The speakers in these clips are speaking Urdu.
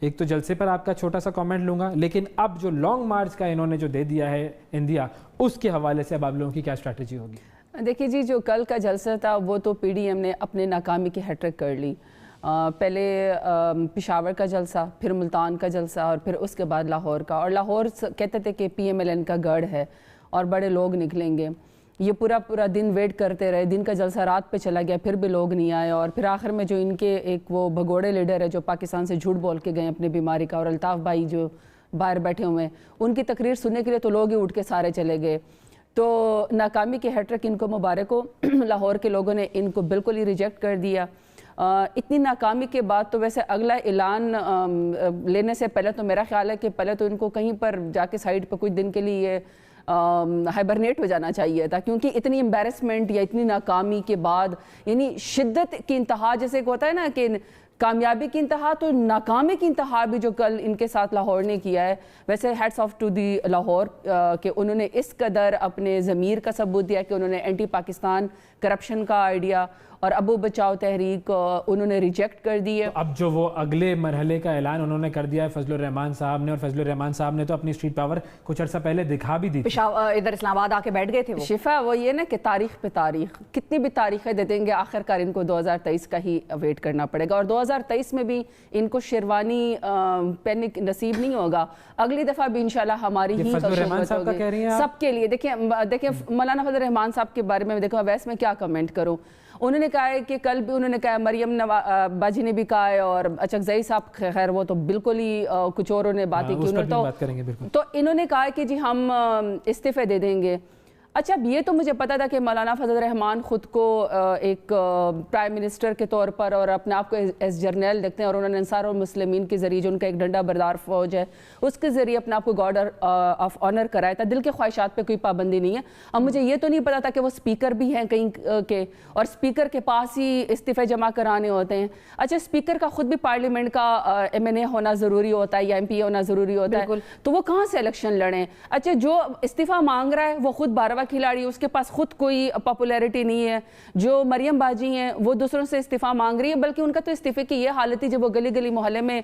ایک تو جلسے پر آپ کا چھوٹا سا کامنٹ لوں گا، لیکن اب جو لانگ مارچ کا انہوں نے جو دے دیا ہے انڈیا، اس کے حوالے سے اب آپ لوگوں کی کیا اسٹریٹجی ہوگی؟ دیکھیے جی، جو کل کا جلسہ تھا وہ تو پی ڈی ایم نے اپنے ناکامی کی ہیٹرک کر لی۔ پہلے پشاور کا جلسہ، پھر ملتان کا جلسہ، اور پھر اس کے بعد لاہور کا۔ اور لاہور کہتے تھے کہ پی ایم ایل این کا گڑھ ہے اور بڑے لوگ نکلیں گے۔ یہ پورا دن ویٹ کرتے رہے، دن کا جلسہ رات پہ چلا گیا، پھر بھی لوگ نہیں آئے، اور پھر آخر میں جو ان کے ایک وہ بھگوڑے لیڈر ہے جو پاکستان سے جھوٹ بول کے گئے اپنی بیماری کا، اور الطاف بھائی جو باہر بیٹھے ہوئے ہیں، ان کی تقریر سننے کے لیے تو لوگ ہی اٹھ کے سارے چلے گئے۔ تو ناکامی کی ہیٹرک ان کو مبارک ہو۔ لاہور کے لوگوں نے ان کو بالکل ہی ریجیکٹ کر دیا۔ اتنی ناکامی کے بعد تو ویسے اگلا اعلان لینے سے پہلے تو میرا خیال ہے کہ پہلے تو ان کو کہیں پر جا کے سائڈ پہ کچھ دن کے لیے ہائبرنیٹ ہو جانا چاہیے تھا، کیونکہ اتنی امبیرسمنٹ یا اتنی ناکامی کے بعد، یعنی شدت کی انتہا، جیسے کہ ہوتا ہے نا کہ کامیابی کی انتہا، تو ناکامی کی انتہا بھی جو کل ان کے ساتھ لاہور نے کیا ہے۔ ویسے hats off to the Lahore کہ انہوں نے اس قدر اپنے ضمیر کا ثبوت دیا کہ انہوں نے اینٹی پاکستان کرپشن کا آئیڈیا اور ابو بچاؤ تحریک انہوں نے ریجیکٹ کر دی ہے۔ اب جو وہ اگلے مرحلے کا اعلان انہوں نے کر دیا ہے فضل الرحمان صاحب نے، اور فضل الرحمان صاحب نے تو اپنی اسٹریٹ پاور کچھ عرصہ پہلے دکھا بھی دی تھی۔ ادھر اسلام آباد آ کے بیٹھ گئے تھے وہ۔ شفا وہ یہ نا کہ تاریخ پہ تاریخ، کتنی بھی تاریخیں دے دیں گے، آخر کار ان کو 2023 کا ہی ویٹ کرنا پڑے گا، اور 2023 میں بھی ان کو شیروانی پہننے نصیب نہیں ہوگا۔ اگلی دفعہ بھی انشاءاللہ ہماری ہی سب کے لیے۔ دیکھیں مولانا فضل الرحمان صاحب کے بارے میں دیکھو ویسے میں کیا کمنٹ کروں۔ انہوں نے کہا ہے کہ کل بھی انہوں نے کہا، مریم باجی نے بھی کہا ہے، اور اچکزئی صاحب خیر وہ تو بالکل ہی کچھ اوروں نے بات کی، تو انہوں نے کہا کہ جی ہم استعفے دے دیں گے۔ اچھا اب یہ تو مجھے پتا تھا کہ مولانا فضل الرحمان خود کو ایک پرائم منسٹر کے طور پر اور اپنے آپ کو ایز جرنیل دیکھتے ہیں، اور انہوں نے انصار المسلمین کے ذریعے جو ان کا ایک ڈنڈا بردار فوج ہے اس کے ذریعے اپنے آپ کو گارڈ آف آنر کرایا تھا۔ دل کے خواہشات پہ کوئی پابندی نہیں ہے۔ اب مجھے یہ تو نہیں پتا تھا کہ وہ اسپیکر بھی ہیں کہیں کے، اور اسپیکر کے پاس ہی استعفے جمع کرانے ہوتے ہیں۔ اچھا اسپیکر کا خود بھی پارلیمنٹ کا ایم این اے ہونا ضروری ہوتا ہے یا ایم پی اے ہونا ضروری ہوتا ہے، تو وہ کہاں سے الیکشن لڑیں؟ اچھا جو استعفیٰ مانگ رہا ہے وہ خود 12واں کھلاڑی، اس کے پاس خود کوئی پاپولیرٹی نہیں ہے۔ جو مریم باجی ہیں وہ دوسروں سے استعفیٰ مانگ رہی ہے، بلکہ ان کا تو استعفے کی یہ حالت تھی جب وہ گلی گلی محلے میں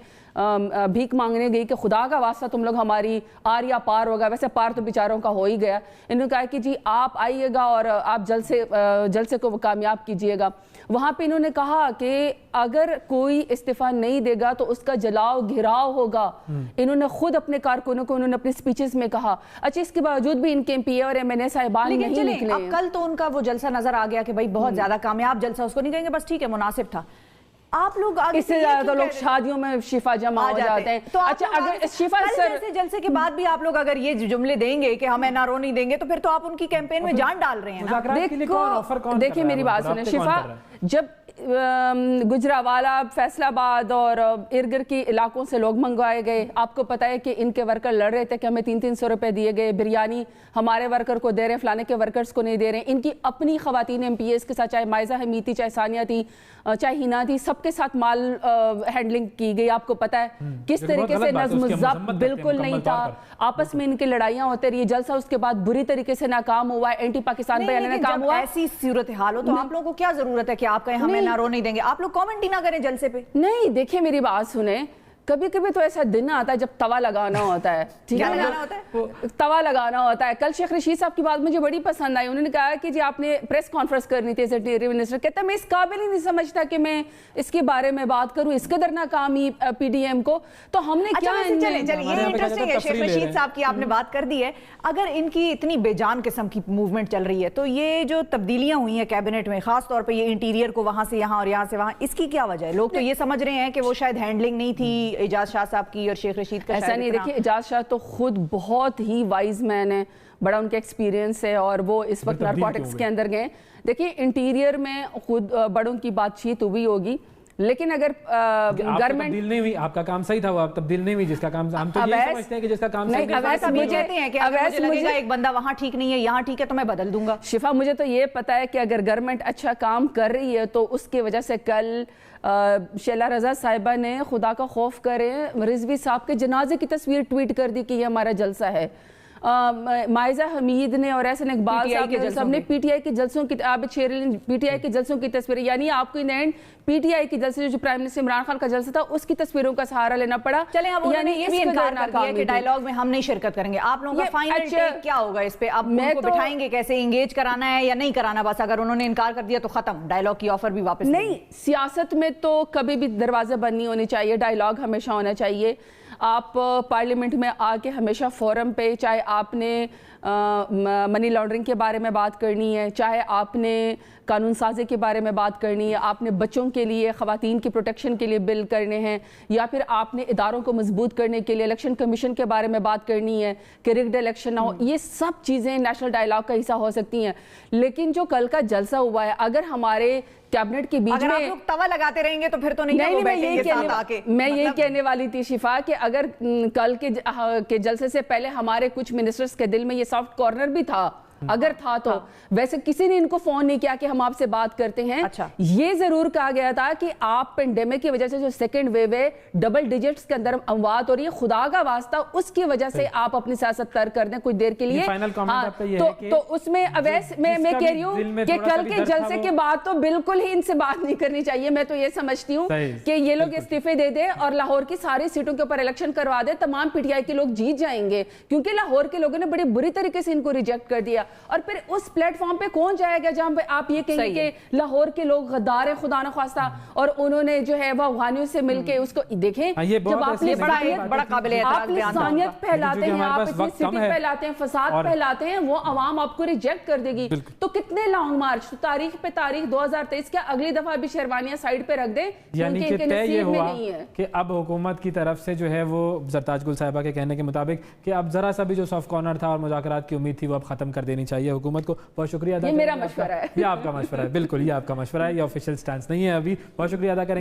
بھیک مانگنے گئی کہ خدا کا واسطہ تم لوگ ہماری آر یا پار ہوگا، ویسے پار تو بیچاروں کا ہو ہی گیا۔ انہوں نے کہا کہ جی آپ آئیے گا اور آپ جلسے کو کامیاب کیجیے گا۔ وہاں پہ انہوں نے کہا کہ اگر کوئی استعفیٰ نہیں دے گا تو اس کا جلاؤ گھراؤ ہوگا۔ انہوں نے خود اپنے کارکنوں کو انہوں نے اپنے سپیچز میں کہا۔ اچھا اس کے باوجود بھی ان کے ایم پی اے اور ایم این اے صاحبان نہیں نکلے۔ اب کل تو ان کا وہ جلسہ نظر آ گیا کہ بھائی بہت زیادہ کامیاب جلسہ، اس کو نہیں کہیں گے بس ٹھیک ہے مناسب تھا۔ آپ لوگ اس سے زیادہ تو لوگ شادیوں میں شفا جمع ہو جاتے ہیں۔ تو اچھا اگر شفا جیسے جلسے کے بعد بھی آپ لوگ اگر یہ جملے دیں گے کہ ہمیں نارو نہیں دیں گے، تو پھر تو آپ ان کی کیمپین میں جان ڈال رہے ہیں نا۔ دیکھیں میری بات سنیں، شفا جب گجراوالا، فیصل آباد اور ارد گرد کے علاقوں سے لوگ منگوائے گئے، آپ کو پتا ہے کہ ان کے ورکر لڑ رہے تھے کہ ہمیں 300 روپے دیے گئے، بریانی ہمارے ورکر کو دے رہے ہیں، فلانے کے ورکرز کو نہیں دے رہے ہیں۔ ان کی اپنی خواتین ایم پی ایس کے ساتھ، چاہے مائزہ حمید تھی، چاہے ثانیہ تھی، چاہے ہینا تھی، سب کے ساتھ مال ہینڈلنگ کی گئی۔ آپ کو پتا ہے کس طریقے سے نظم و ضبط بالکل نہیں تھا، آپس میں ان کی لڑائیاں ہوتے رہی۔ جلسہ اس کے بعد بری طریقے سے ناکام ہوا ہے، اینٹی پاکستان بیان ناکام ہوا۔ ایسی صورتحال ہو تو آپ لوگوں کو کیا ضرورت ہے کہ آپ کہیں ہمیں نارو نہیں دیں گے؟ آپ لوگ کامنٹ ہی نہ کریں جلسے پہ۔ نہیں دیکھیں میری بات سنیں، کبھی کبھی تو ایسا دن آتا ہے جب توا لگانا ہوتا ہے، توا لگانا ہوتا ہے۔ کل شیخ رشید صاحب کی بات مجھے بڑی پسند آئی، انہوں نے کہا کہ جی آپ نے پریس کانفرنس کرنی تھی ایز انٹیریئر منسٹر، کہتا میں اس قابل ہی نہیں سمجھتا کہ میں اس کے بارے میں بات کروں، اس قدر ناکامی پی ڈی ایم کو۔ تو ہم نے کیا چلیں یہ انٹرسٹنگ ہے، شیخ رشید صاحب کی آپ نے بات کر دی ہے۔ اگر ان کی اتنی بے جان قسم کی موومنٹ چل رہی ہے تو یہ جو تبدیلیاں ہوئی ہیں کیبنٹ میں، خاص طور پہ یہ انٹیریئر کو وہاں سے یہاں اور یہاں سے وہاں، اس کی کیا وجہ ہے؟ لوگ تو یہ سمجھ رہے ہیں کہ وہ شاید ہینڈلنگ نہیں تھی اعجاز شاہ صاحب کی اور شیخ رشید کا۔ ایسا نہیں، دیکھیے اعجاز شاہ تو خود بہت ہی وائز مین ہے، بڑا ان کا ایکسپیرینس ہے، اور وہ اس وقت نارکوٹکس کے اندر گئے۔ دیکھیے انٹیریئر میں خود بڑوں کی بات چیت ہوئی ہوگی، لیکن اگر گورنمنٹ تبدیل نہیں ہوئی، آپ کا کام صحیح تھا، وہ آپ تبدیل نہیں ہوئی جس کا کام، ہم تو یہ سمجھتے ہیں کہ جس کا کام صحیح ہے مجھے کہتے ہیں کہ اگر مجھے لگے گا ایک بندہ وہاں ٹھیک نہیں ہے یہاں ٹھیک ہے تو میں بدل دوں گا۔ شفا مجھے تو یہ پتا ہے کہ اگر گورنمنٹ اچھا کام کر رہی ہے تو اس کی وجہ سے کل شیلا رضا صاحبہ نے خدا کا خوف کرے رضوی صاحب کے جنازے کی تصویر ٹویٹ کر دی کہ یہ ہمارا جلسہ ہے۔ مائزہ حمید نے اور احسن اقبال صاحب نے پی ٹی آئی کے جلسوں کی پی ٹی آئی کے جلسوں کی تصویریں، یعنی آپ کو in and P T I کے جلسے جو پرائم منسٹر عمران خان کا جلسہ تھا اس کی تصویروں کا سہارا لینا پڑا. چلیں اب انہوں نے یہ بھی انکار کر دیا کہ ڈائیلاگ میں ہم نہیں شرکت کریں گے. آپ لوگوں کا فائنل ٹیک کیا ہوگا اس پہ؟ اب ان کو بٹھائیں گے کیسے، انگیج کرانا ہے یا نہیں کرانا؟ بس اگر انہوں نے انکار کر دیا تو ختم، ڈائیلاگ کی آفر بھی واپس نہیں. سیاست میں تو کبھی بھی دروازے بند نہیں ہونے چاہیے، ڈائیلاگ ہمیشہ ہونا چاہیے. آپ پارلیمنٹ میں آ کے ہمیشہ فورم پہ، چاہے آپ نے منی لانڈرنگ کے بارے میں بات کرنی ہے، چاہے آپ نے قانون سازی کے بارے میں بات کرنی ہے، آپ نے بچوں کے لیے، خواتین کی پروٹیکشن کے لیے بل کرنے ہیں، یا پھر آپ نے اداروں کو مضبوط کرنے کے لیے الیکشن کمیشن کے بارے میں بات کرنی ہے کہ رگڈ الیکشن نہ ہو، یہ سب چیزیں نیشنل ڈائیلاگ کا حصہ ہو سکتی ہیں. لیکن جو کل کا جلسہ ہوا ہے، اگر ہمارے کیبنٹ کے بیچ میں توا لگاتے رہیں گے تو پھر تو نہیں. میں یہی کہنے والی تھی شفا کہ اگر کل کے جلسے سے پہلے ہمارے کچھ منسٹرز کے دل میں یہ سافٹ کارنر بھی تھا، اگر تھا تو ویسے کسی نے ان کو فون نہیں کیا کہ ہم آپ سے بات کرتے ہیں. یہ ضرور کہا گیا تھا کہ آپ پینڈیمک کی وجہ سے جو سیکنڈ ویو ہے ڈبل ڈیجٹس کے اندر اموات ہو رہی ہے، خدا کا واسطہ اس کی وجہ سے آپ اپنی سیاست ترک کر دیں کچھ دیر کے لیے. تو اس میں میں کہہ رہی ہوں کہ کل کے جلسے کے بعد تو بالکل ہی ان سے بات نہیں کرنی چاہیے. میں تو یہ سمجھتی ہوں کہ یہ لوگ استعفے دے دیں اور لاہور کی ساری سیٹوں کے اوپر الیکشن کروا دیں، تمام پی ٹی آئی کے لوگ جیت جائیں گے، کیونکہ لاہور کے لوگوں نے بڑی بری طریقے سے ان کو ریجیکٹ کر دیا. اور پھر اس پلیٹ فارم پہ کون جائے گا جہاں پہ آپ یہ کہیں گے کہ لاہور کے لوگ غدار ہیں خدا نخواستہ، اور انہوں نے جو ہے وہ افغانیوں سے مل کے اس کو دیکھیں. جب آپ بڑا قابل آپ لسانیت پھیلاتے ہیں، آپ ایتھنیسٹی پھیلاتے ہیں، فساد پھیلاتے ہیں، وہ عوام آپ کو ریجیکٹ کر دے گی. تو کتنے لانگ مارچ، تو تاریخ پہ تاریخ 2023 کیا اگلی دفعہ بھی شیروانیاں سائیڈ پہ رکھ دیں، یعنی کہ طے یہ ہوا کہ اب حکومت کی طرف سے جو ہے وہ زرتاج گل صاحبہ کے کہنے کے مطابق کہ اب ذرا سا بھی جو سافٹ کارنر تھا اور مذاکرات کی امید تھی وہ اب ختم کر دینی چاہیے حکومت کو. بہت شکریہ ادا. یہ میرا مشورہ ہے. یہ آپ کا مشورہ ہے، بالکل یہ آپ کا مشورہ ہے، یہ آفیشیل سٹانس نہیں ہے ابھی. بہت شکریہ ادا کریں.